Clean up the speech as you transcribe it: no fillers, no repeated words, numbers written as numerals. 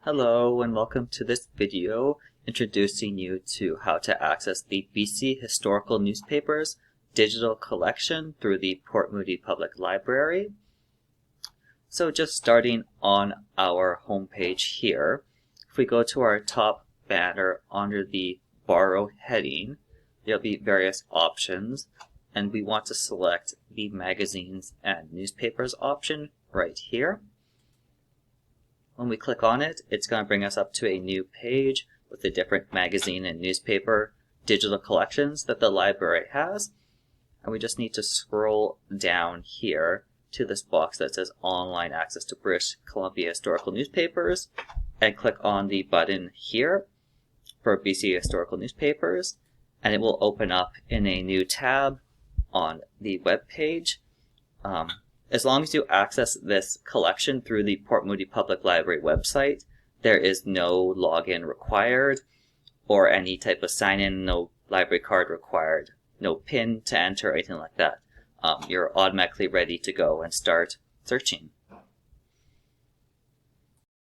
Hello and welcome to this video introducing you to how to access the BC Historical Newspapers digital collection through the Port Moody Public Library. So just starting on our homepage here, if we go to our top banner under the Borrow heading, there'll be various options, and we want to select the Magazines and Newspapers option right here. When we click on it, it's going to bring us up to a new page with the different magazine and newspaper digital collections that the library has. And we just need to scroll down here to this box that says Online Access to British Columbia Historical Newspapers and click on the button here for BC Historical Newspapers, and it will open up in a new tab on the web page. As long as you access this collection through the Port Moody Public Library website, there is no login required or any type of sign-in, no library card required, no PIN to enter, anything like that. You're automatically ready to go and start searching.